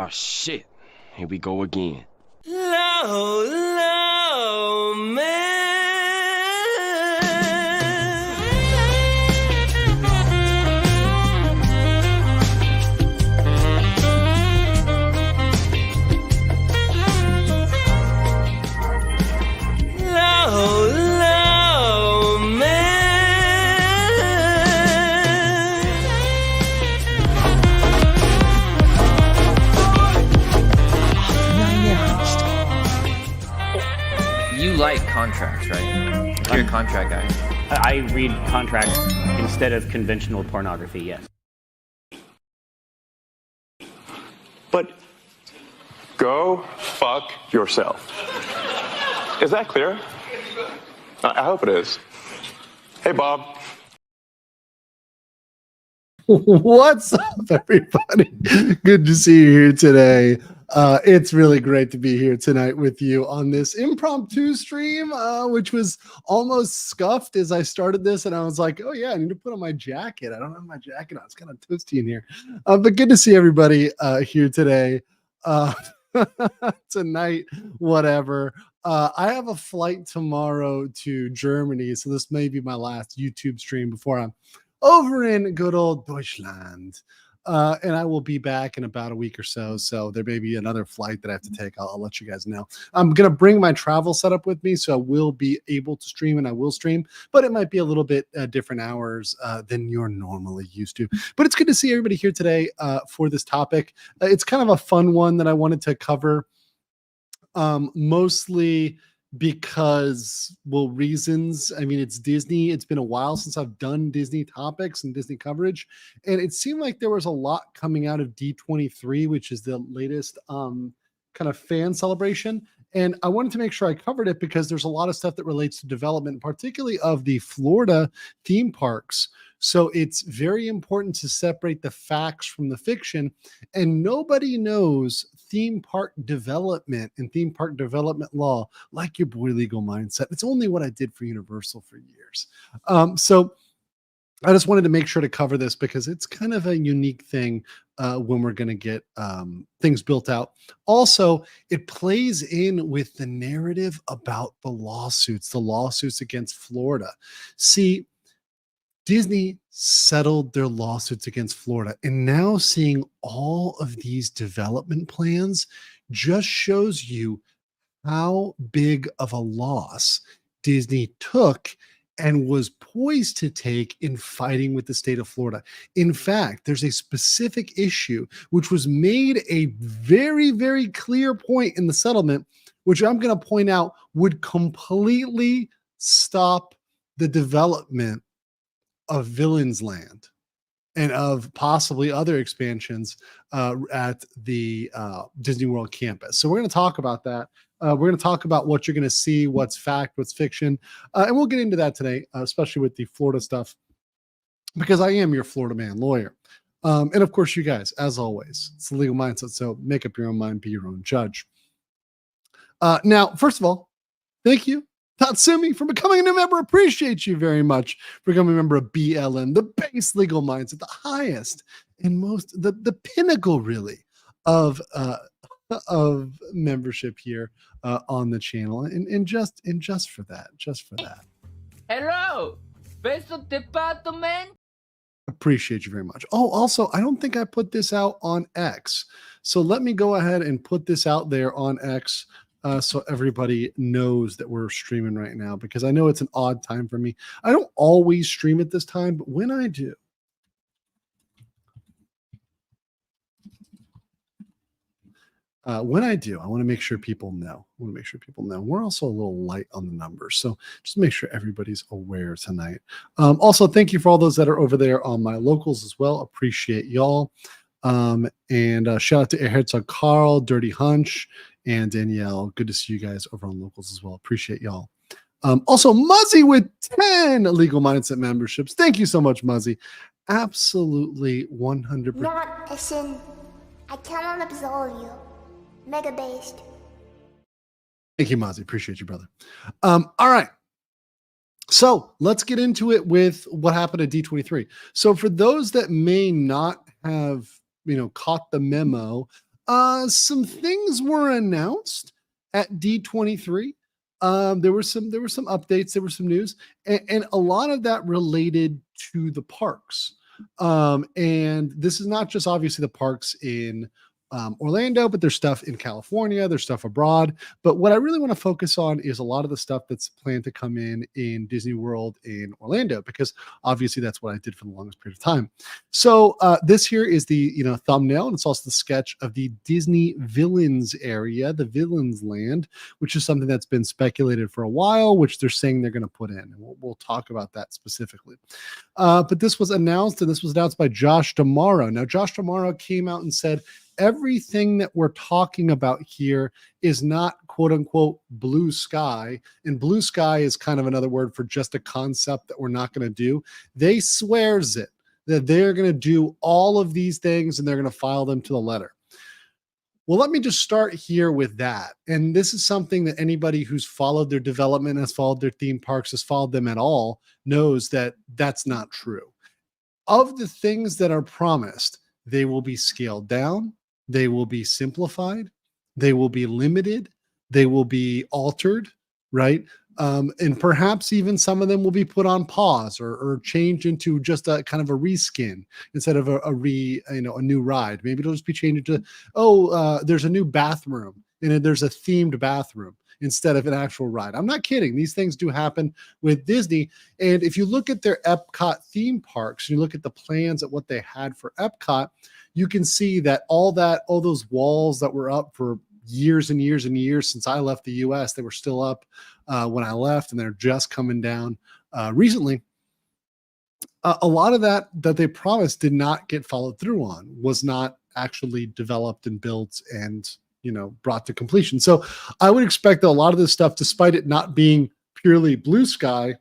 Oh shit, here we go again. Low, low, man. Low, low, man. You like contracts, right? You're a contract guy. I read contracts instead of conventional pornography, yes. But go fuck yourself. Is that clear? I hope it is. Hey, Bob. What's up, everybody? Good to see you here today. It's really great to be here tonight with you on this impromptu stream, which was almost scuffed as I started this, and I was like, oh yeah, I need to put on my jacket. I don't have my jacket on. It's kind of toasty in here. But good to see everybody here today. Tonight, whatever. I have a flight tomorrow to Germany, so this may be my last YouTube stream before I'm over in good old Deutschland. And I will be back in about a week or so. So there may be another flight that I have to take. I'll let you guys know. I'm going to bring my travel setup with me, so I will be able to stream, and I will stream, but it might be a little bit different hours than you're normally used to. But it's good to see everybody here today for this topic. It's kind of a fun one that I wanted to cover, mostly because, well, reasons. I mean, it's Disney. It's been a while since I've done Disney topics and Disney coverage, and it seemed like there was a lot coming out of D23, which is the latest kind of fan celebration. And I wanted to make sure I covered it because there's a lot of stuff that relates to development, particularly of the Florida theme parks. So it's very important to separate the facts from the fiction, and nobody knows theme park development and theme park development law like your boy Legal Mindset. It's only what I did for Universal for years. So I just wanted to make sure to cover this because it's kind of a unique thing when we're going to get things built out. Also, it plays in with the narrative about the lawsuits against Florida. See, Disney settled their lawsuits against Florida, and now seeing all of these development plans just shows you how big of a loss Disney took and was poised to take in fighting with the state of Florida. In fact, there's a specific issue which was made a very, very clear point in the settlement, which I'm going to point out would completely stop the development of Villains Land and of possibly other expansions at the Disney World campus. So we're going to talk about that. We're going to talk about what you're going to see, what's fact, what's fiction. And we'll get into that today, especially with the Florida stuff, because I am your Florida man lawyer. And of course, you guys, as always, it's the Legal Mindset. So make up your own mind, be your own judge. Now, first of all, thank you, Tatsumi, for becoming a new member. Appreciate you very much for becoming a member of BLM, the base Legal Mindset, the highest and most, the pinnacle, really, of membership here on the channel, and just for that. Hello, Special Department. Appreciate you very much. Oh, also, I don't think I put this out on X, so let me go ahead and put this out there on X. So everybody knows that we're streaming right now, because I know it's an odd time for me. I don't always stream at this time, but when I do, I want to make sure people know. We're also a little light on the numbers, so just make sure everybody's aware tonight. Also, thank you for all those that are over there on my locals as well. Appreciate y'all. And shout out to Airheads, Carl, Dirty Hunch, and Danielle. Good to see you guys over on locals as well. Appreciate y'all. Also, Muzzy with 10 Legal Mindset memberships. Thank you so much, Muzzy. Absolutely 100%. Not a sin. I cannot absolve you. Mega based. Thank you, Muzzy. Appreciate you, brother. All right. So let's get into it with what happened at D23. So for those that may not have, caught the memo, Some things were announced at D23. There were some updates, there were some news, and a lot of that related to the parks. And this is not just obviously the parks in Orlando, but there's stuff in California, there's stuff abroad. But what I really want to focus on is a lot of the stuff that's planned to come in Disney World in Orlando, because obviously that's what I did for the longest period of time. So this here is the thumbnail, and it's also the sketch of the Disney Villains area, the Villains Land, which is something that's been speculated for a while, which they're saying they're going to put in. And we'll talk about that specifically. But this was announced, and this was announced by Josh D'Amaro. Now, Josh D'Amaro came out and said, everything that we're talking about here is not quote unquote blue sky. And blue sky is kind of another word for just a concept that we're not going to do. They swears it that they're going to do all of these things and they're going to file them to the letter. Well, let me just start here with that. And this is something that anybody who's followed their development, has followed their theme parks, has followed them at all, knows that that's not true. Of the things that are promised, they will be scaled down. They will be simplified. They will be limited. They will be altered, right? And perhaps even some of them will be put on pause or changed into just a kind of a reskin instead of a new ride. Maybe it'll just be changed to, there's a new bathroom and there's a themed bathroom instead of an actual ride. I'm not kidding. These things do happen with Disney. And if you look at their Epcot theme parks, and you look at the plans at what they had for Epcot, you can see that all those walls that were up for years and years and years since I left the US, they were still up when I left, and they're just coming down recently. A lot of that they promised did not get followed through on, was not actually developed and built and brought to completion. So I would expect that a lot of this stuff, despite it not being purely blue sky,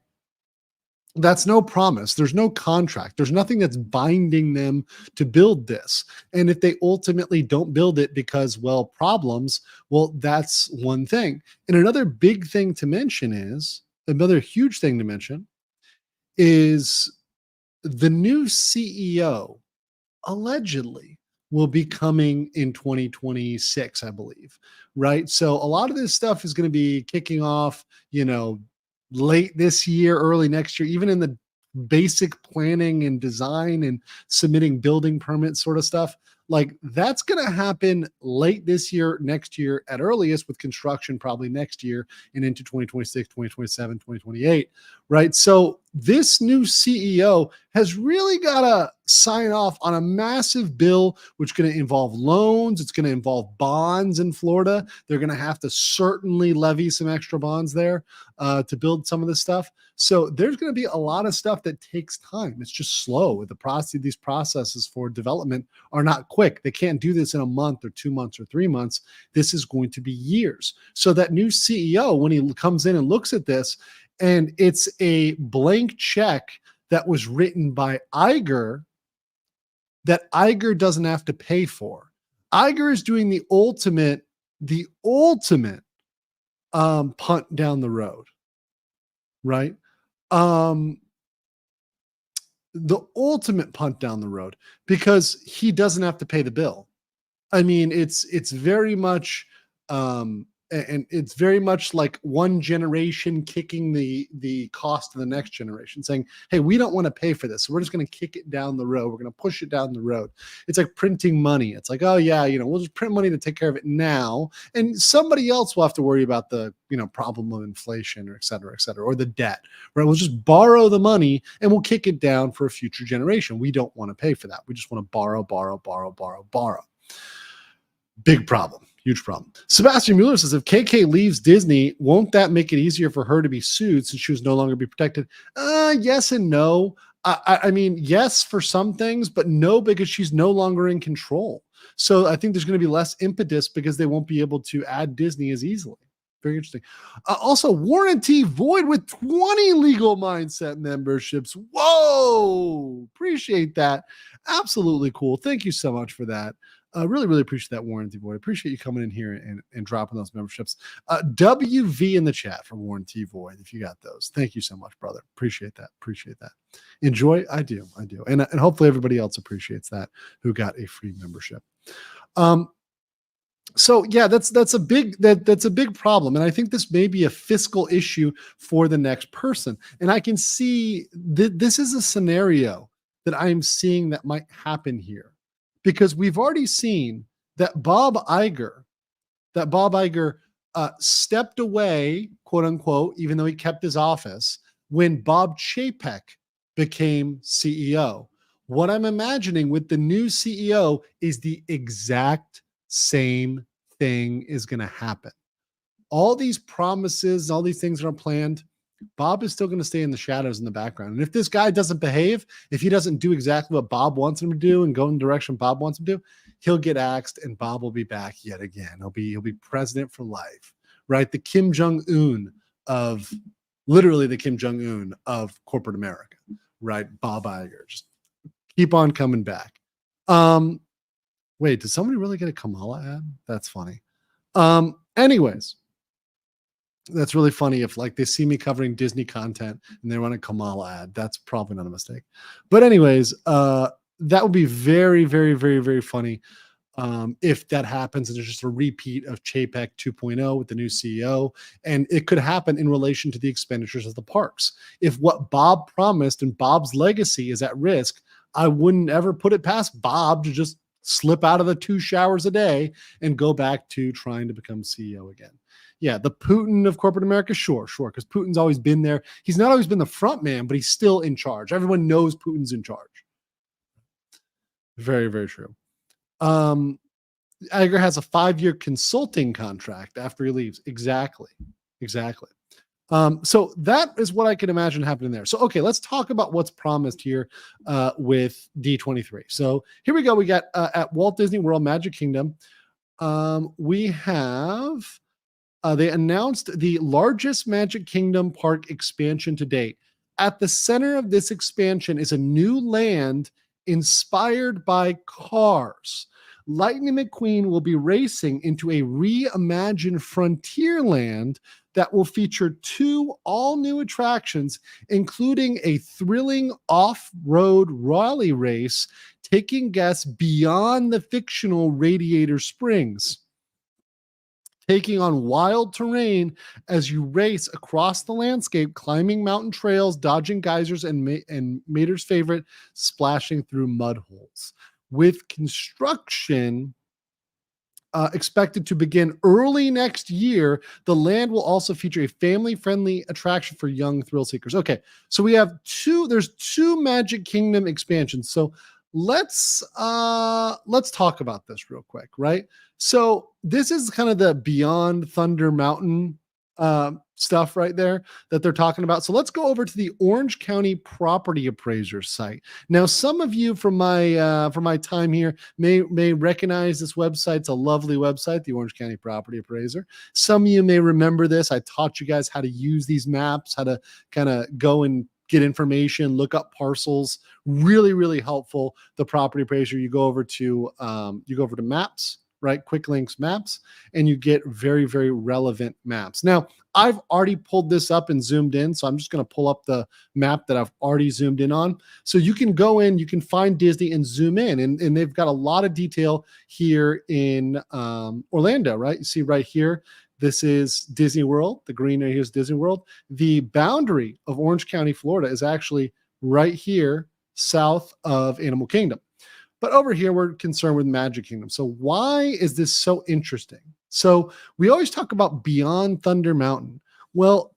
that's no promise. There's no contract. There's nothing that's binding them to build this. And if they ultimately don't build it because, problems, that's one thing. And another big thing to mention is, another huge thing to mention is the new CEO allegedly will be coming in 2026, I believe, right? So a lot of this stuff is going to be kicking off, late this year, early next year, even in the basic planning and design and submitting building permit sort of stuff. Like, that's going to happen late this year, next year at earliest, with construction probably next year and into 2026, 2027, 2028, right? So this new CEO has really got to sign off on a massive bill, which is going to involve loans. It's going to involve bonds in Florida. They're going to have to certainly levy some extra bonds there to build some of this stuff. So there's going to be a lot of stuff that takes time. It's just slow. The process, these processes for development are not quick. They can't do this in a month or 2 months or 3 months. This is going to be years. So that new CEO, when he comes in and looks at this, and it's a blank check that was written by Iger that Iger doesn't have to pay for. Iger is doing the ultimate punt down the road, right? The ultimate punt down the road, because he doesn't have to pay the bill. I mean, it's very much and it's very much like one generation kicking the cost of the next generation, saying, hey, we don't want to pay for this, so we're just going to kick it down the road. We're going to push it down the road. It's like printing money. It's like, oh yeah, we'll just print money to take care of it now, and somebody else will have to worry about the problem of inflation, or et cetera, or the debt, right? We'll just borrow the money and we'll kick it down for a future generation. We don't want to pay for that. We just want to borrow. Big problem. Huge problem. Sebastian Mueller says, if KK leaves Disney, won't that make it easier for her to be sued since she was no longer be protected? Yes and no. I mean, yes for some things, but no, because she's no longer in control. So I think there's going to be less impetus because they won't be able to add Disney as easily. Very interesting. Also, Warranty Void with 20 Legal Mindset memberships. Whoa! Appreciate that. Absolutely cool. Thank you so much for that. Really, really appreciate that, Warranty Void. Appreciate you coming in here and dropping those memberships. WV in the chat from Warranty Void, if you got those. Thank you so much, brother. Appreciate that. Enjoy. I do. And hopefully everybody else appreciates that who got a free membership. So yeah, that's a big problem, and I think this may be a fiscal issue for the next person. And I can see this is a scenario that I'm seeing that might happen here, because we've already seen that Bob Iger stepped away, quote unquote, even though he kept his office, when Bob Chapek became CEO. What I'm imagining with the new CEO is the exact same thing is going to happen. All these promises, all these things that are planned, Bob is still going to stay in the shadows in the background. And if this guy doesn't behave, if he doesn't do exactly what Bob wants him to do and go in the direction Bob wants him to do, he'll get axed and Bob will be back yet again. He'll be president for life, right? The Kim Jong-un of literally the Kim Jong-un of corporate America, right? Bob Iger, just keep on coming back. Wait, did somebody really get a Kamala ad? That's funny. Anyways, that's really funny if like they see me covering Disney content and they run a Kamala ad. That's probably not a mistake. But anyways, that would be very, very, very, very funny if that happens and there's just a repeat of Chapek 2.0 with the new CEO. And it could happen in relation to the expenditures of the parks. If what Bob promised and Bob's legacy is at risk, I wouldn't ever put it past Bob to just slip out of the 2 showers a day and go back to trying to become CEO again. Yeah, the Putin of corporate America, sure, because Putin's always been there. He's not always been the front man, but he's still in charge. Everyone knows Putin's in charge. Very, very true. Iger has a 5-year consulting contract after he leaves. Exactly. So that is what I can imagine happening there. So, okay, let's talk about what's promised here with D23. So here we go. We got at Walt Disney World Magic Kingdom. We have, they announced the largest Magic Kingdom park expansion to date. At the center of this expansion is a new land inspired by cars. Lightning McQueen will be racing into a reimagined Frontierland that will feature 2 all-new attractions, including a thrilling off-road rally race taking guests beyond the fictional Radiator Springs, taking on wild terrain as you race across the landscape, climbing mountain trails, dodging geysers, and Mater's favorite, splashing through mud holes. With construction expected to begin early next year, the land will also feature a family-friendly attraction for young thrill seekers. Okay, so we have there's 2 Magic Kingdom expansions. So let's talk about this real quick, right? So this is kind of the Beyond Thunder Mountain stuff right there that they're talking about. So let's go over to the Orange County Property Appraiser site. Now, some of you from my time here may recognize this website. It's a lovely website, the Orange County Property Appraiser. Some of you may remember this. I taught you guys how to use these maps, how to kind of go and get information, look up parcels. Really, really helpful. The Property Appraiser. You go over to maps. Right? Quick links maps, and you get very, very relevant maps. Now, I've already pulled this up and zoomed in, so I'm just going to pull up the map that I've already zoomed in on. So you can go in, you can find Disney and zoom in, and they've got a lot of detail here in Orlando, right? You see right here, this is Disney World. The green area is Disney World. The boundary of Orange County, Florida is actually right here south of Animal Kingdom. But over here, we're concerned with Magic Kingdom. So why is this so interesting? So we always talk about Beyond Thunder Mountain. Well,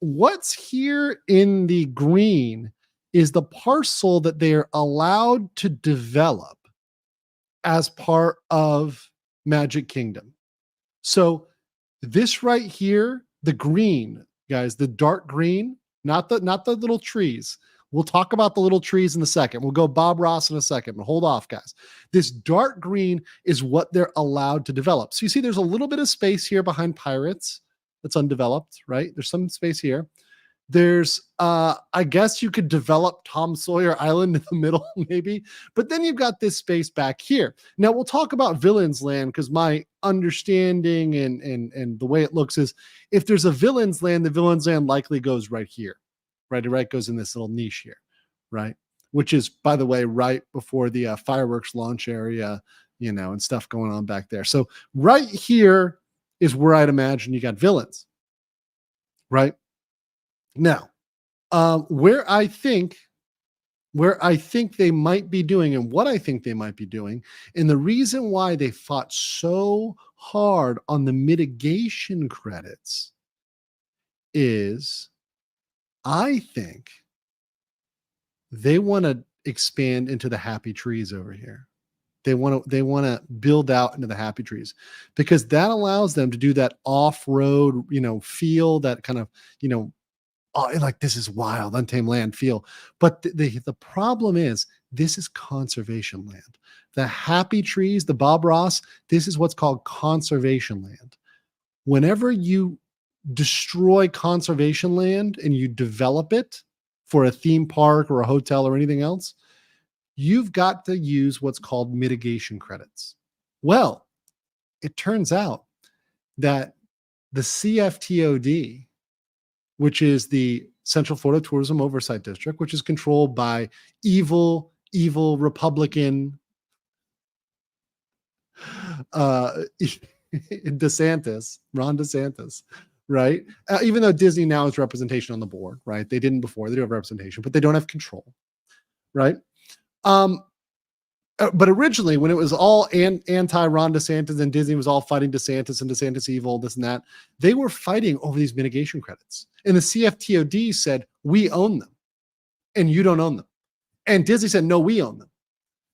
what's here in the green is the parcel that they are allowed to develop as part of Magic Kingdom. So this right here, the green, guys, the dark green, not the little trees. We'll talk about the little trees in a second. We'll go Bob Ross in a second, but hold off, guys. This dark green is what they're allowed to develop. So you see there's a little bit of space here behind Pirates that's undeveloped, right? There's some space here. There's, I guess you could develop Tom Sawyer Island in the middle, maybe. But then you've got this space back here. Now, we'll talk about Villains Land because my understanding and the way it looks is if there's a Villains Land, the Villains Land likely goes right here. Right, it goes in this little niche here, right? Which is, by the way, right before the fireworks launch area and stuff going on back there. So right here is where I'd imagine you got villains. Right now, where I think they might be doing, and what I think they might be doing, and the reason why they fought so hard on the mitigation credits is I think they want to expand into the happy trees over here. They want to build out into the happy trees because that allows them to do that off-road, feel, that kind of, like this is wild, untamed land feel. But the problem is this is conservation land. The happy trees, the Bob Ross, this is what's called conservation land. Whenever you destroy conservation land and you develop it for a theme park or a hotel or anything else, you've got to use what's called mitigation credits. Well, it turns out that the CFTOD, which is the Central Florida Tourism Oversight District, which is controlled by evil Republican Ron DeSantis, right? Even though Disney now has representation on the board, right? They didn't before. They do have representation, but they don't have control, right? But originally, when it was all anti-Ron DeSantis and Disney was all fighting DeSantis and DeSantis evil, this and that, they were fighting over these mitigation credits. And the CFTOD said, we own them and you don't own them. And Disney said, no, we own them.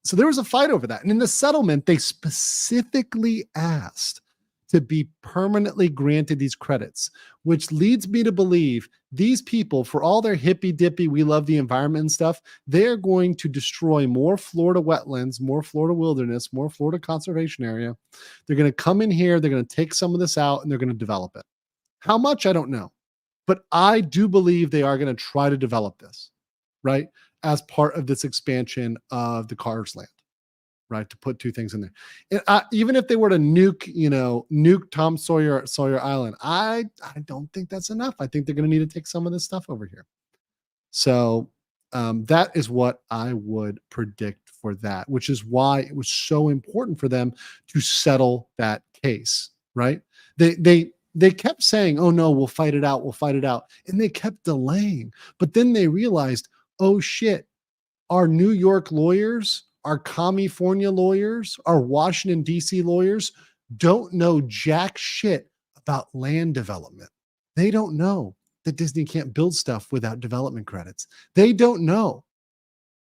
So there was a fight over that. And in the settlement, they specifically asked to be permanently granted these credits, which leads me to believe these people, for all their hippy dippy, we love the environment and stuff, they're going to destroy more Florida wetlands, more Florida wilderness, more Florida conservation area. They're going to come in here, they're going to take some of this out, and they're going to develop it. How much, I don't know. But I do believe they are going to try to develop this, right, as part of this expansion of the Cars land. Right, to put two things in there. And even if they were to nuke Tom Sawyer Island, I don't think that's enough. I think they're going to need to take some of this stuff over here. So that is what I would predict for that, which is why it was so important for them to settle that case. Right? They kept saying, "Oh no, we'll fight it out, and they kept delaying. But then they realized, oh shit, our New York lawyers, our California lawyers, our Washington, D.C. lawyers don't know jack shit about land development. They don't know that Disney can't build stuff without development credits. They don't know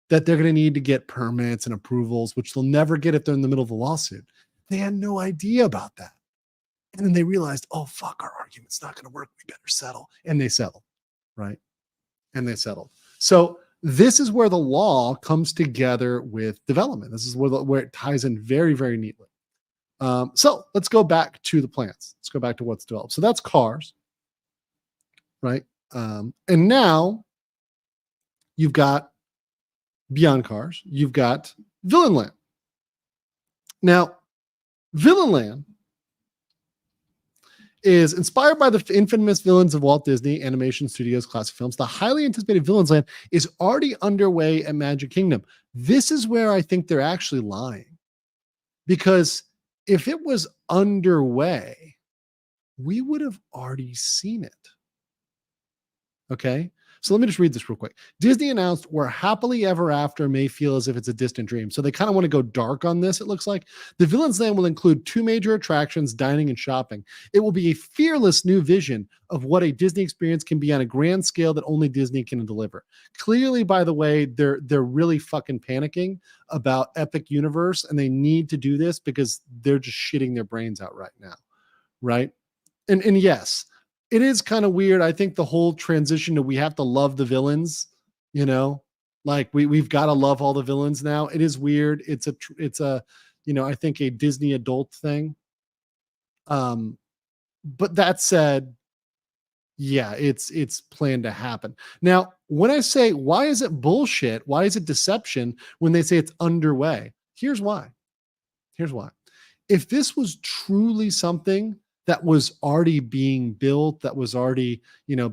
that they're going to need to get permits and approvals, which they'll never get if they're in the middle of a lawsuit. They had no idea about that. And then they realized, oh, fuck, our argument's not going to work. We better settle. And they settled, right? And they settled. So this is where the law comes together with development. This is where it ties in very, very neatly. So let's go back to the plans. Let's go back to what's developed. So that's Cars, right? And now you've got beyond Cars, you've got Villain Land. Now, Villain Land is inspired by the infamous villains of Walt Disney Animation Studios classic films. The highly anticipated Villains Land is already underway at Magic Kingdom. This is where I think they're actually lying. Because if it was underway, we would have already seen it. Okay? So let me just read this real quick. Disney announced where happily ever after may feel as if it's a distant dream. So they kind of want to go dark on this, it looks like. The Villains Land will include 2 major attractions, dining and shopping. It will be a fearless new vision of what a Disney experience can be on a grand scale that only Disney can deliver. Clearly, by the way, they're really fucking panicking about Epic Universe, and they need to do this because they're just shitting their brains out right now, right? And yes, it is kind of weird. I think the whole transition to we have to love the villains, like we've got to love all the villains now. It is weird. It's a I think a Disney adult thing. But that said, yeah, it's planned to happen. Now, when I say, why is it bullshit? Why is it deception when they say it's underway? Here's why. If this was truly something that was already being built, that was already,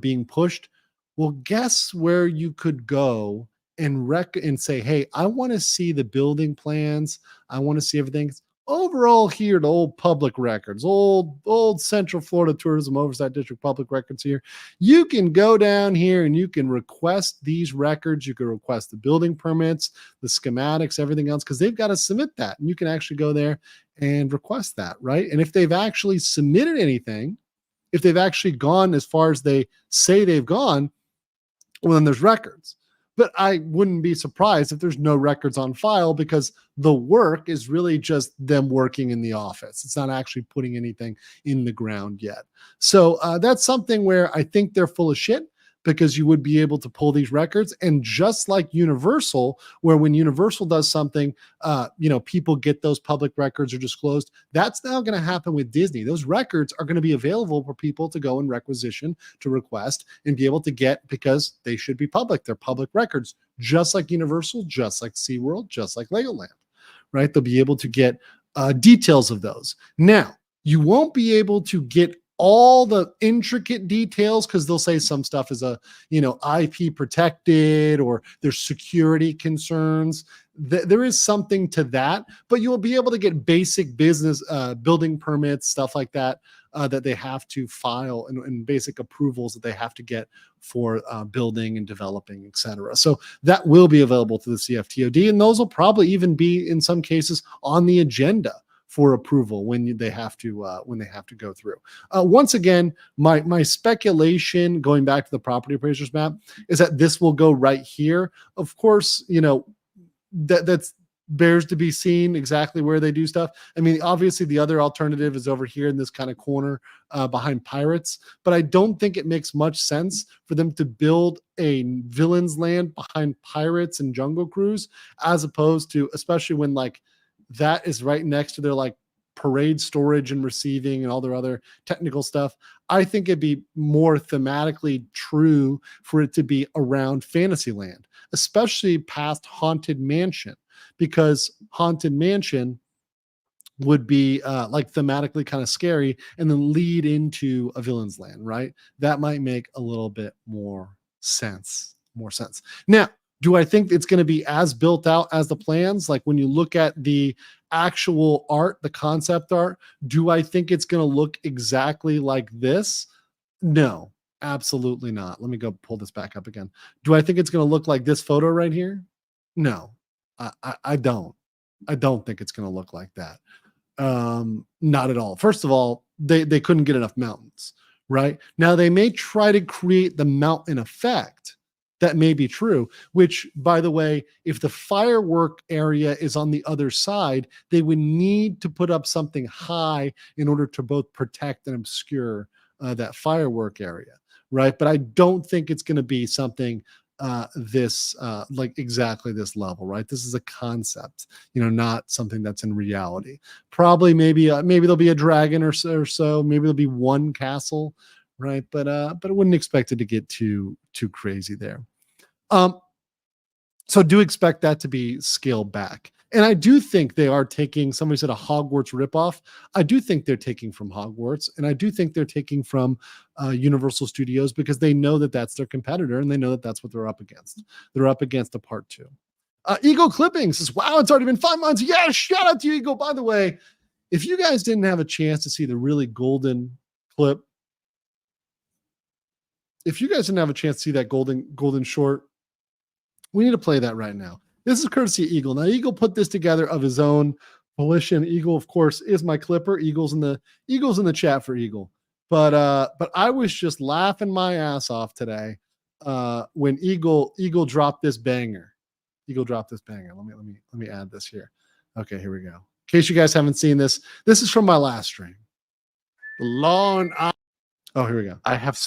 being pushed, well, guess where you could go and say, hey, I want to see the building plans. I want to see everything overall here, the old public records, old Central Florida Tourism Oversight District public records here. You can go down here and you can request these records. You can request the building permits, the schematics, everything else, because they've got to submit that. And you can actually go there and request that, right? And if they've actually submitted anything, if they've actually gone as far as they say they've gone, well, then there's records. But I wouldn't be surprised if there's no records on file, because the work is really just them working in the office. It's not actually putting anything in the ground yet. So that's something where I think they're full of shit, because you would be able to pull these records. And just like Universal, where when Universal does something, people get those public records or disclosed, that's now going to happen with Disney. Those records are going to be available for people to go and requisition, to request, and be able to get, because they should be public. They're public records, just like Universal, just like SeaWorld, just like Legoland, right? They'll be able to get details of those. Now, you won't be able to get all the intricate details, because they'll say some stuff is IP protected, or there's security concerns. There is something to that, but you'll be able to get basic business building permits, stuff like that, that they have to file, and basic approvals that they have to get for building and developing, etc. So that will be available to the CFTOD, and those will probably even be, in some cases, on the agenda for approval when they have to go through. Once again, my speculation, going back to the property appraisers map, is that this will go right here. Of course, that's bears to be seen exactly where they do stuff. I mean, obviously the other alternative is over here in this kind of corner behind Pirates, but I don't think it makes much sense for them to build a Villains Land behind Pirates and Jungle Cruise, as opposed to, especially when that is right next to their parade storage and receiving and all their other technical stuff. I think it'd be more thematically true for it to be around Fantasyland, especially past Haunted Mansion, because Haunted Mansion would be thematically kind of scary, and then lead into a Villain's Land, right? That might make a little bit more sense. Now, do I think it's going to be as built out as the plans? Like when you look at the actual art, the concept art, do I think it's going to look exactly like this? No, absolutely not. Let me go pull this back up again. Do I think it's going to look like this photo right here? No, I don't. I don't think it's going to look like that. Not at all. First of all, they couldn't get enough mountains, right? Now they may try to create the mountain effect. That may be true, which, by the way, if the firework area is on the other side, they would need to put up something high in order to both protect and obscure that firework area, right? But I don't think it's going to be something exactly this level, right? This is a concept, not something that's in reality. Probably maybe there'll be a dragon or so, maybe there'll be one castle, right? But I wouldn't expect it to get too crazy there. So do expect that to be scaled back. And I do think they are taking, somebody said a Hogwarts ripoff. I do think they're taking from Hogwarts, and I do think they're taking from Universal Studios, because they know that that's their competitor, and they know that that's what they're up against. They're up against a part 2. Eagle Clipping says, wow, it's already been 5 months. Yeah, shout out to you, Eagle. By the way, if you guys didn't have a chance to see the really golden clip, if you guys didn't have a chance to see that golden short, we need to play that right now. This is courtesy of Eagle. Now, Eagle put this together of his own volition. Eagle, of course, is my clipper. Eagle's in the chat for Eagle. But I was just laughing my ass off today when Eagle dropped this banger. Eagle dropped this banger. Let me add this here. Okay, here we go. In case you guys haven't seen this, this is from my last stream. The Law and Oh, here we go. I have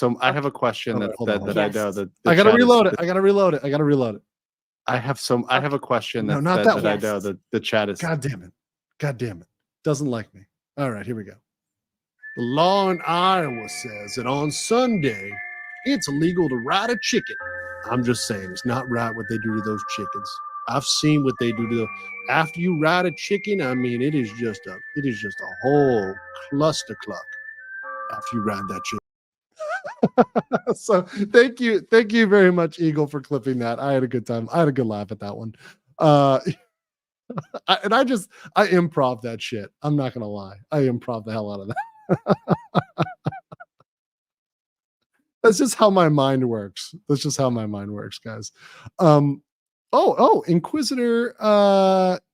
a question that I know that I gotta reload it. I gotta reload it. I have a question that I know that the chat is. God damn it. Doesn't like me. All right, here we go. The law in Iowa says that on Sunday, it's illegal to ride a chicken. I'm just saying, it's not right what they do to those chickens. I've seen what they do to them. After you ride a chicken, I mean, it is just a whole cluster cluck after you ride that chicken. So thank you very much, Eagle, for clipping that. I had a good time. I had a good laugh at that one. I improv that shit. I'm not gonna lie. I improv the hell out of that. That's just how my mind works. That's just how my mind works, guys. Inquisitor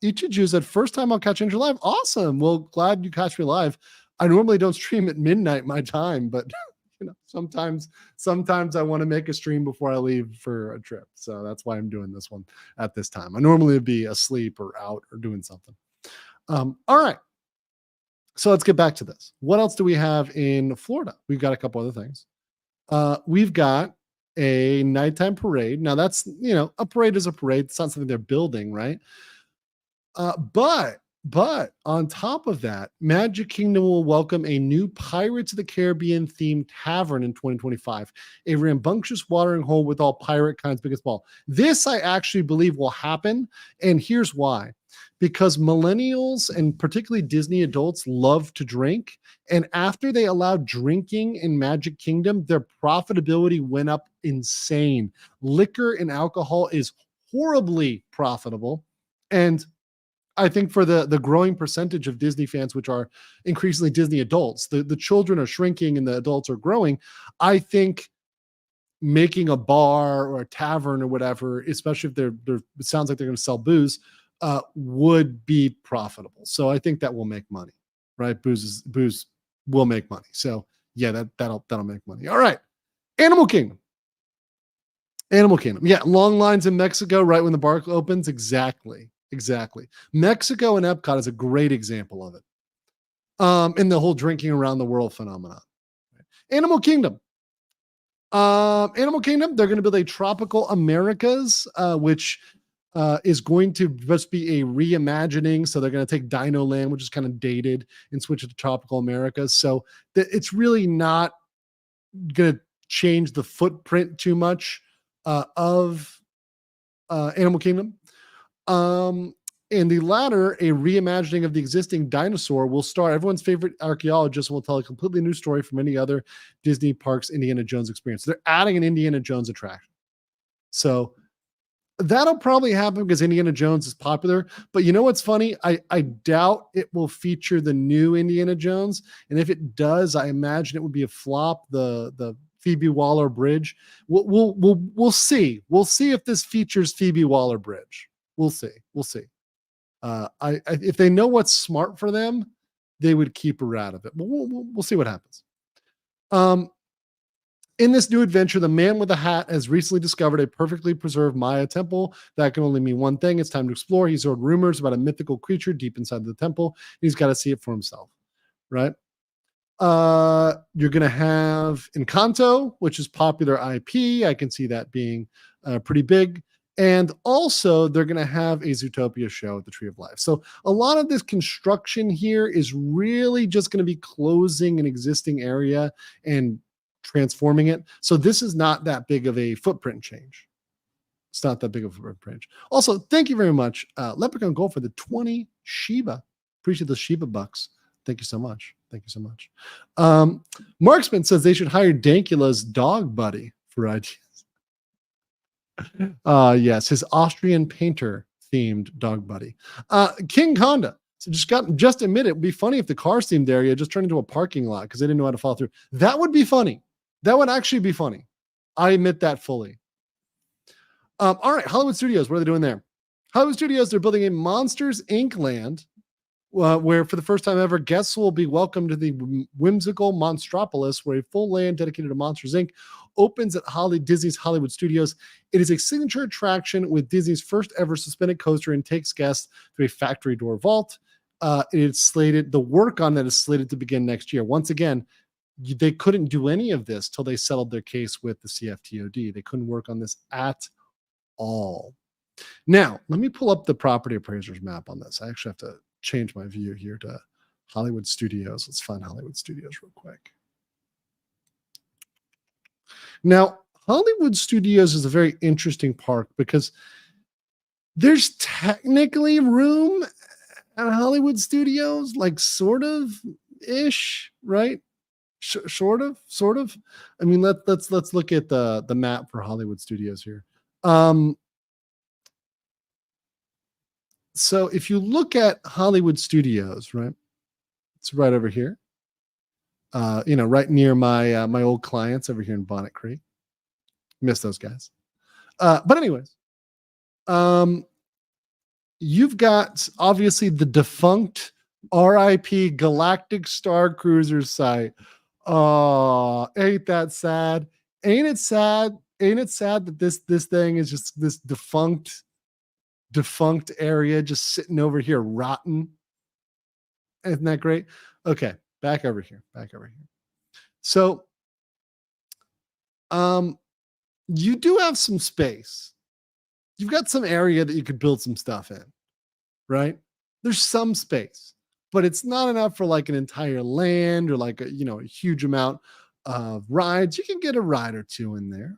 Ichiju said, first time I'll catch Andrew live. Awesome. Well, glad you catch me live. I normally don't stream at midnight my time, but sometimes I want to make a stream before I leave for a trip. So that's why I'm doing this one at this time. I normally would be asleep or out or doing something. All right. So let's get back to this. What else do we have in Florida? We've got a couple other things. We've got a nighttime parade. Now that's, a parade is a parade. It's not something they're building, right? But on top of that, Magic Kingdom will welcome a new Pirates of the Caribbean themed tavern in 2025, a rambunctious watering hole with all pirate kinds, big and small. This I actually believe will happen. And here's why. Because millennials and particularly Disney adults love to drink. And after they allowed drinking in Magic Kingdom, their profitability went up insane. Liquor and alcohol is horribly profitable. And I think for the growing percentage of Disney fans, which are increasingly Disney adults, the children are shrinking and the adults are growing. I think making a bar or a tavern or whatever, especially if it sounds like they're going to sell booze, would be profitable. So I think that will make money, right? Booze will make money. So yeah, that'll make money. All right. Animal Kingdom. Yeah. Long lines in Mexico, right when the park opens. Exactly. Mexico and Epcot is a great example of it. In the whole drinking around the world phenomenon. Animal Kingdom. They're going to build a Tropical Americas, which is going to just be a reimagining. So they're going to take Dino Land, which is kind of dated, and switch it to Tropical Americas. So it's really not going to change the footprint too much of Animal Kingdom. And the latter, a reimagining of the existing dinosaur, will star everyone's favorite archaeologist and will tell a completely new story from any other Disney parks Indiana Jones experience. They're adding an Indiana Jones attraction. So that'll probably happen because Indiana Jones is popular. But you know what's funny? I doubt it will feature the new Indiana Jones. And if it does, I imagine it would be a flop. The Phoebe Waller Bridge. We'll see. We'll see if this features Phoebe Waller Bridge. We'll see. If they know what's smart for them, they would keep her out of it. But we'll see what happens. In this new adventure, the man with the hat has recently discovered a perfectly preserved Maya temple. That can only mean one thing. It's time to explore. He's heard rumors about a mythical creature deep inside the temple. He's got to see it for himself, right? You're going to have Encanto, which is popular IP. I can see that being pretty big. And also, they're going to have a Zootopia show at the Tree of Life. So a lot of this construction here is really just going to be closing an existing area and transforming it. So this is not that big of a footprint change. It's not that big of a footprint change. Also, thank you very much, Leprechaun Gold, for the 20 Shiba. Appreciate the Shiba bucks. Thank you so much. Marksman says they should hire Dankula's dog buddy for ideas. Yes, his Austrian painter themed dog buddy. King Conda. So just admit it would be funny if the cars themed area just turned into a parking lot because they didn't know how to follow through. That would be funny. That would actually be funny. I admit that fully. All right, Hollywood Studios. What are they doing there? Hollywood Studios, they're building a Monsters Inc. land where for the first time ever, guests will be welcome to the whimsical Monstropolis, where a full land dedicated to Monsters Inc. opens at Disney's Hollywood Studios. It is a signature attraction with Disney's first ever suspended coaster and takes guests through a factory door vault. The work on that is slated to begin next year. Once again, they couldn't do any of this till they settled their case with the CFTOD. They couldn't work on this at all. Now, let me pull up the property appraisers map on this. I actually have to change my view here to Hollywood Studios. Let's find Hollywood Studios real quick. Now, Hollywood Studios is a very interesting park because there's technically room at Hollywood Studios, like sort of ish, right? Sort of. I mean, let's look at the map for Hollywood Studios here. So if you look at Hollywood Studios, right, it's right over here. Right near my old clients over here in Bonnet Creek. Miss those guys. But anyways, you've got obviously the defunct RIP Galactic Star Cruiser site. Oh, ain't that sad? Ain't it sad? Ain't it sad that this thing is just this defunct area just sitting over here rotten? Isn't that great? Okay, back over here. So, you do have some space. You've got some area that you could build some stuff in, right? There's some space, but it's not enough for like an entire land or like a huge amount of rides. You can get a ride or two in there,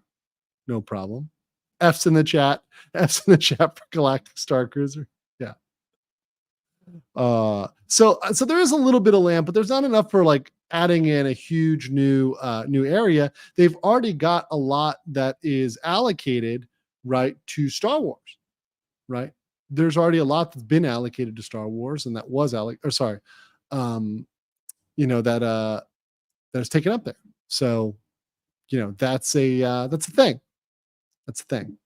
no problem. F's in the chat for Galactic Star Cruiser. Yeah. So there is a little bit of land, but there's not enough for like adding in a huge new area. They've already got a lot that is allocated right to Star Wars, right? There's already a lot that's been allocated to Star Wars, and that was that is taken up there. So, that's a thing. That's a thing.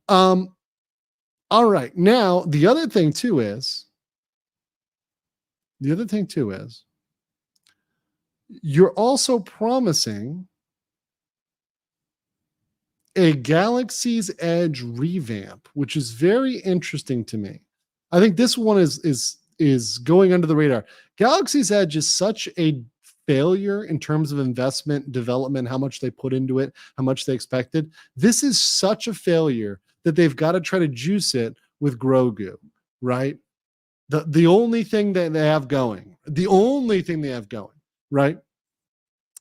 All right. Now, the other thing too is you're also promising a Galaxy's Edge revamp, which is very interesting to me. I think this one is going under the radar. Galaxy's Edge is such a failure in terms of investment, development, how much they put into it, how much they expected. This is such a failure that they've got to try to juice it with Grogu, right? The only thing that they have going, right?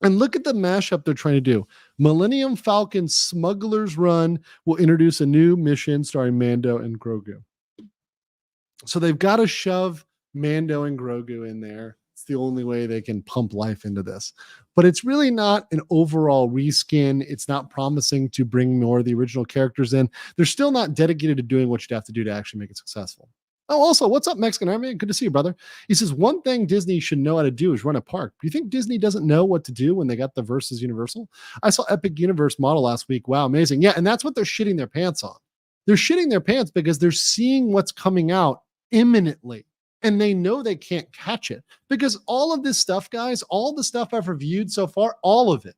And look at the mashup they're trying to do. Millennium Falcon Smuggler's Run will introduce a new mission starring Mando and Grogu. So they've got to shove Mando and Grogu in there. It's the only way they can pump life into this. But it's really not an overall reskin. It's not promising to bring more of the original characters in. They're still not dedicated to doing what you'd have to do to actually make it successful. Oh, also, what's up, Mexican Army? Good to see you, brother. He says, one thing Disney should know how to do is run a park. Do you think Disney doesn't know what to do when they got the Versus Universal? I saw Epic Universe model last week. Wow, amazing. Yeah, and that's what they're shitting their pants on. They're shitting their pants because they're seeing what's coming out imminently. And they know they can't catch it. Because all of this stuff, guys, all the stuff I've reviewed so far, all of it,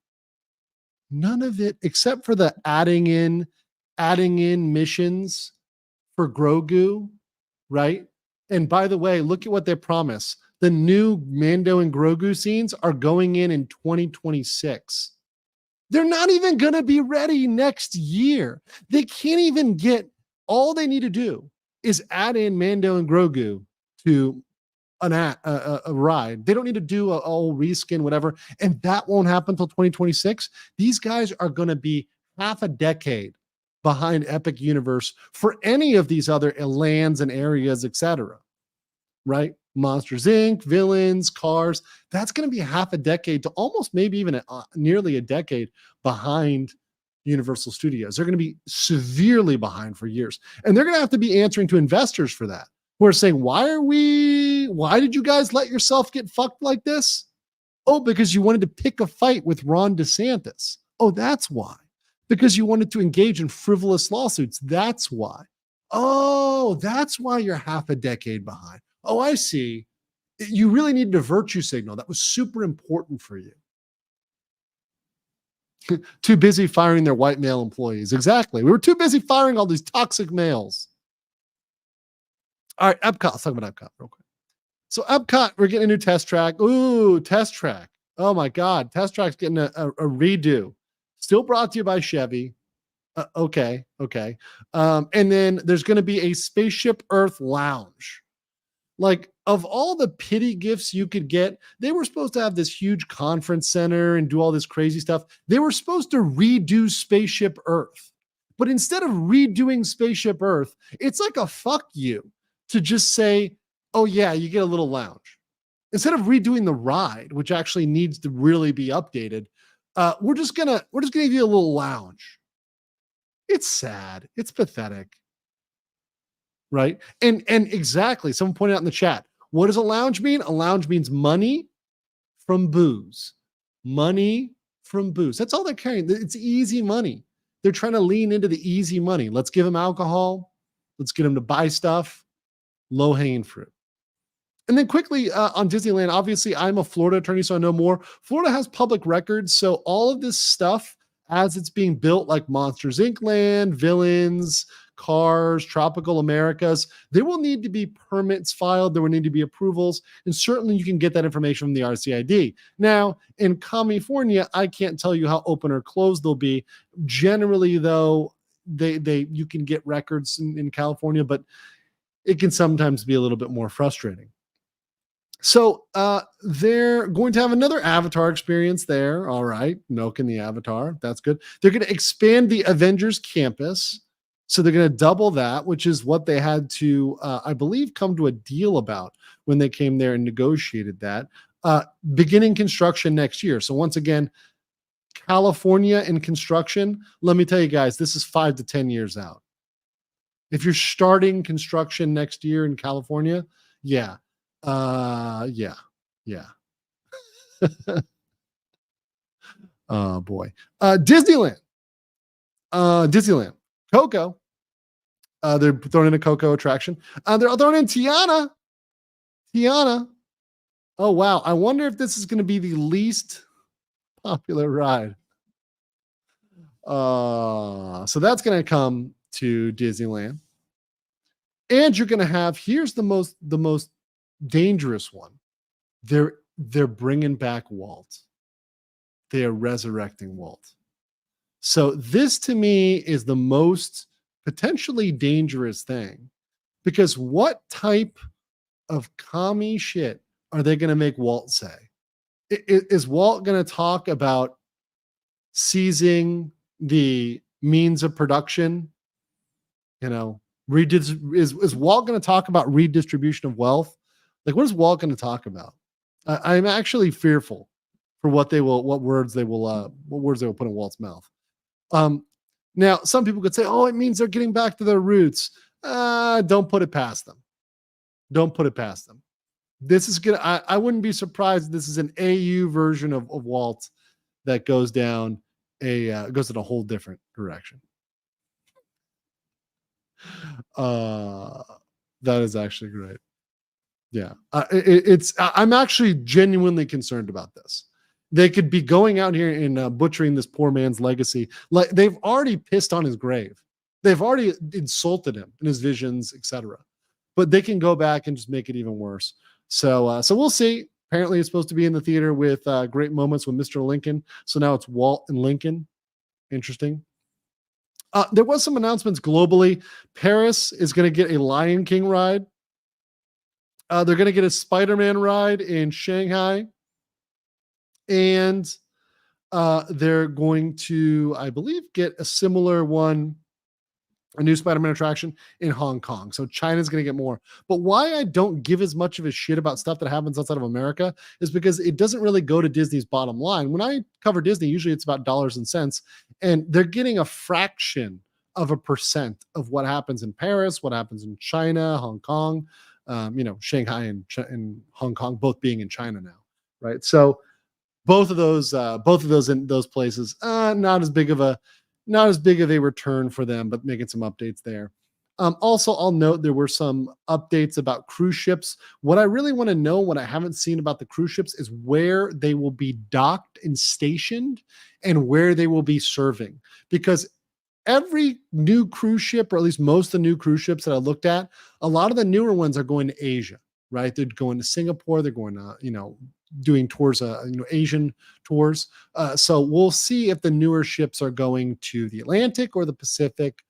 none of it, except for the adding in missions for Grogu, right? And by the way, look at what they promise. The new Mando and Grogu scenes are going in 2026. They're not even going to be ready next year. They can't even get, all they need to do is add in Mando and Grogu to a ride. They don't need to do a whole reskin, whatever. And that won't happen until 2026. These guys are going to be half a decade behind Epic Universe for any of these other lands and areas, etc. Right? Monsters Inc., villains, cars. That's going to be half a decade to almost maybe even nearly a decade behind Universal Studios. They're going to be severely behind for years. And they're going to have to be answering to investors for that, who are saying, why did you guys let yourself get fucked like this? Oh, because you wanted to pick a fight with Ron DeSantis. Oh, that's why. Because you wanted to engage in frivolous lawsuits. That's why. Oh, that's why you're half a decade behind. Oh, I see. You really needed a virtue signal. That was super important for you. Too busy firing their white male employees. Exactly. We were too busy firing all these toxic males. All right, Epcot. Let's talk about Epcot real quick. So Epcot, we're getting a new test track. Ooh, test track. Oh my God. Test track's getting a redo. Still brought to you by Chevy. Okay. And then there's going to be a Spaceship Earth lounge. Like, of all the pity gifts you could get, they were supposed to have this huge conference center and do all this crazy stuff. They were supposed to redo Spaceship Earth. But instead of redoing Spaceship Earth, it's like a fuck you to just say, oh yeah, you get a little lounge. Instead of redoing the ride, which actually needs to really be updated, we're just gonna give you a little lounge. It's sad. It's pathetic. right? And exactly, someone pointed out in the chat, what does a lounge mean? A lounge means money from booze. Money from booze. That's all they're carrying. It's easy money. They're trying to lean into the easy money. Let's give them alcohol. Let's get them to buy stuff. Low-hanging fruit. And then quickly on Disneyland, obviously I'm a Florida attorney, so I know more. Florida has public records, so all of this stuff as it's being built, like Monsters Inc. Land, Villains, Cars, Tropical Americas, there will need to be permits filed. There will need to be approvals, and certainly you can get that information from the RCID. Now, in California, I can't tell you how open or closed they'll be. Generally, though, you can get records in California, but it can sometimes be a little bit more frustrating. So they're going to have another Avatar experience there. All right, milking the Avatar. That's good. They're going to expand the Avengers campus. So they're going to double that, which is what they had to, I believe, come to a deal about when they came there and negotiated that. Beginning construction next year. So once again, California in construction, let me tell you guys, this is 5 to 10 years out. If you're starting construction next year in California, yeah. Oh boy. Disneyland. Coco. They're throwing in a Coco attraction. They're throwing in Tiana. Oh wow. I wonder if this is going to be the least popular ride. So that's going to come to Disneyland. And you're going to have, here's the most dangerous one. They're bringing back Walt. They are resurrecting Walt. So this to me is the most potentially dangerous thing, because what type of commie shit are they going to make Walt say? Is Walt going to talk about seizing the means of production? You know, is Walt going to talk about redistribution of wealth? Like, what is Walt going to talk about? I'm actually fearful for what words they will put in Walt's mouth. Now, some people could say, "Oh, it means they're getting back to their roots." Don't put it past them. Don't put it past them. This is gonna. I wouldn't be surprised if this is an AU version of Walt that goes down goes in a whole different direction. That is actually great. Yeah, I'm actually genuinely concerned about this. They could be going out here and butchering this poor man's legacy. Like, they've already pissed on his grave. They've already insulted him in his visions, etc. But they can go back and just make it even worse. So we'll see. Apparently, it's supposed to be in the theater with great moments with Mr. Lincoln. So now it's Walt and Lincoln. Interesting. There was some announcements globally. Paris is going to get a Lion King ride. They're going to get a Spider-Man ride in Shanghai. And they're going to, I believe, get a similar one, a new Spider-Man attraction in Hong Kong. So China's going to get more. But why I don't give as much of a shit about stuff that happens outside of America is because it doesn't really go to Disney's bottom line. When I cover Disney, usually it's about dollars and cents, and they're getting a fraction of a percent of what happens in Paris, what happens in China, Hong Kong, Shanghai and Hong Kong, both being in China now, right? So both of those in those places, not as big of a return for them, but making some updates there. Also, I'll note there were some updates about cruise ships. What I really want to know, what I haven't seen about the cruise ships, is where they will be docked and stationed and where they will be serving. Because every new cruise ship, or at least most of the new cruise ships that I looked at, a lot of the newer ones are going to Asia, right? They're going to Singapore. They're going to, doing tours, Asian tours. So we'll see if the newer ships are going to the Atlantic or the Pacific,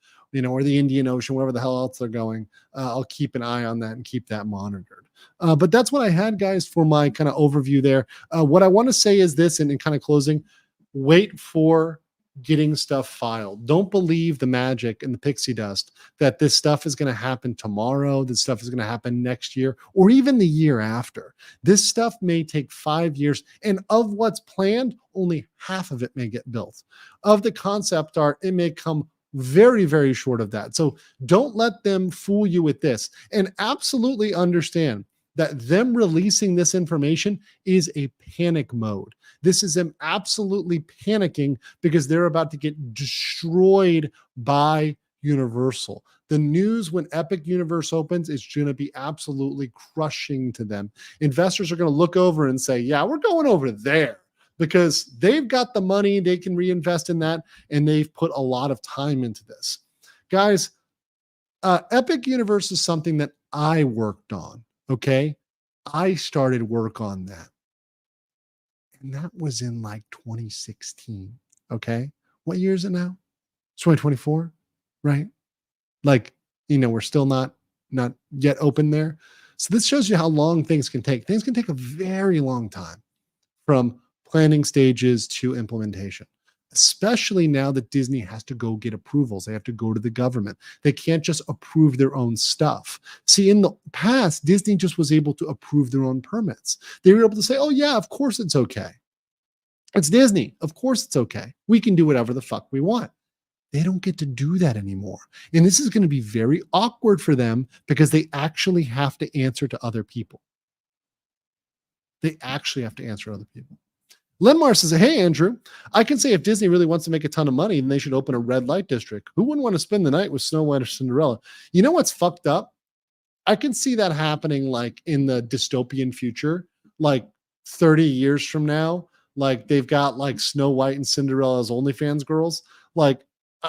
or the Indian Ocean, wherever the hell else they're going. I'll keep an eye on that and keep that monitored. But that's what I had, guys, for my kind of overview there. What I want to say is this, and in kind of closing, wait for getting stuff filed. Don't believe the magic and the pixie dust that this stuff is going to happen tomorrow, this stuff is going to happen next year, or even the year after. This stuff may take 5 years, and of what's planned, only half of it may get built. Of the concept art, it may come very, very short of that. So don't let them fool you with this, and absolutely understand that them releasing this information is a panic mode. This is them absolutely panicking because they're about to get destroyed by Universal. The news when Epic Universe opens is going to be absolutely crushing to them. Investors are going to look over and say, yeah, we're going over there, because they've got the money, they can reinvest in that, and they've put a lot of time into this. Guys, Epic Universe is something that I worked on, okay? I started work on that. And that was in like 2016, okay? What year is it now? It's 2024, right? Like, we're still not yet open there. So this shows you how long things can take. Things can take a very long time from planning stages to implementation, especially now that Disney has to go get approvals. They have to go to the government. They can't just approve their own stuff. See, in the past, Disney just was able to approve their own permits. They were able to say, oh yeah, of course it's okay. It's Disney. Of course it's okay. We can do whatever the fuck we want. They don't get to do that anymore. And this is going to be very awkward for them because they actually have to answer to other people. They actually have to answer to other people. Lenmar says, hey, Andrew, I can say if Disney really wants to make a ton of money, then they should open a red light district. Who wouldn't want to spend the night with Snow White or Cinderella? You know what's fucked up? I can see that happening like in the dystopian future, like 30 years from now. Like they've got like Snow White and Cinderella as OnlyFans girls. Like,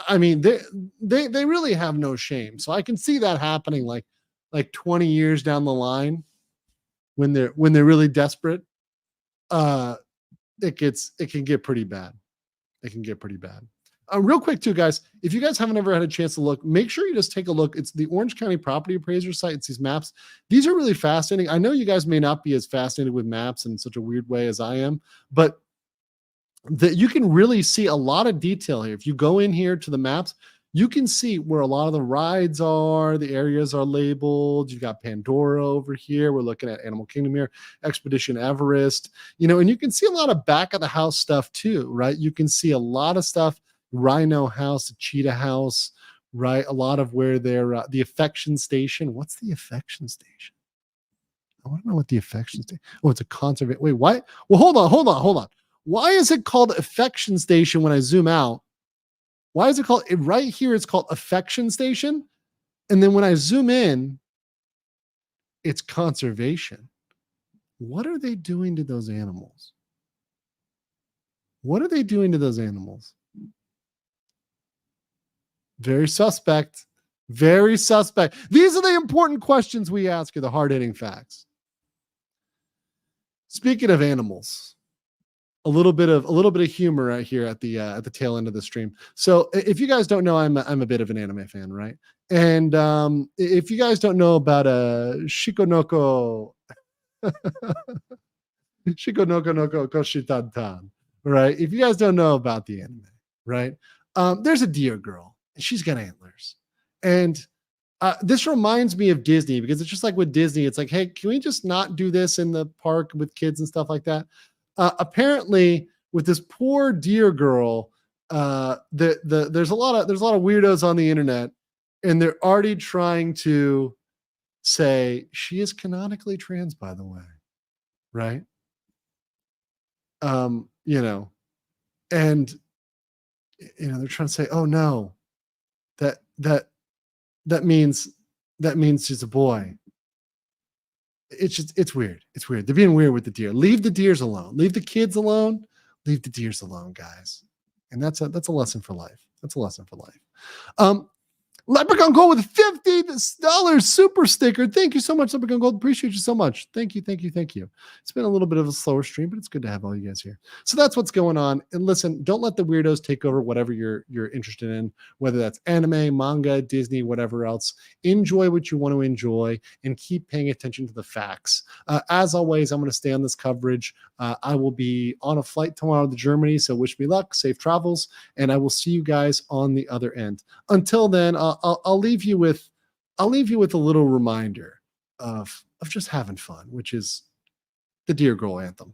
I mean, they really have no shame. So I can see that happening like 20 years down the line when they're really desperate. It can get pretty bad. It can get pretty bad. Real quick too, guys, if you guys haven't ever had a chance to look, make sure you just take a look. It's the Orange County Property Appraiser site. It's these maps. These are really fascinating. I know you guys may not be as fascinated with maps in such a weird way as I am, but that you can really see a lot of detail here. If you go in here to the maps, you can see where a lot of the rides are. The areas are labeled. You've got Pandora over here. We're looking at Animal Kingdom here, Expedition Everest, and you can see a lot of back of the house stuff too, right? You can see a lot of stuff, Rhino House, Cheetah House, right? A lot of where they're, the Affection Station. What's the Affection Station? I want to know what the Affection Station. Oh, it's a conservation. Wait, why? Well, hold on. Why is it called Affection Station when I zoom out? Why is it called, right here, it's called Affection Station. And then when I zoom in, it's conservation. What are they doing to those animals? What are they doing to those animals? Very suspect. Very suspect. These are the important questions we ask you, the hard-hitting facts. Speaking of animals, a little bit of humor right here at the tail end of the stream. So if you guys don't know, I'm a bit of an anime fan, right? And if you guys don't know about Shikonoko Shikonoko Koshitantan, right? If you guys don't know about the anime, right? There's a deer girl, and she's got antlers. And this reminds me of Disney, because it's just like with Disney, it's like, hey, can we just not do this in the park with kids and stuff like that? Apparently, with this poor deer girl, there's a lot of weirdos on the internet, and they're already trying to say she is canonically trans, by the way, right? And they're trying to say, oh no, that means she's a boy. It's weird. It's weird. They're being weird with the deer. Leave the deers alone. Leave the kids alone. Leave the deers alone, guys. And that's a lesson for life. That's a lesson for life. Leprechaun Gold with $50 super sticker. Thank you so much, Leprechaun Gold. Appreciate you so much. Thank you. It's been a little bit of a slower stream, but it's good to have all you guys here. So that's what's going on. And listen, don't let the weirdos take over whatever you're interested in, whether that's anime, manga, Disney, whatever else. Enjoy what you want to enjoy and keep paying attention to the facts. As always, I'm going to stay on this coverage. I will be on a flight tomorrow to Germany, so wish me luck, safe travels, and I will see you guys on the other end. Until then, I'll leave you with a little reminder of just having fun, which is the Deer Girl anthem.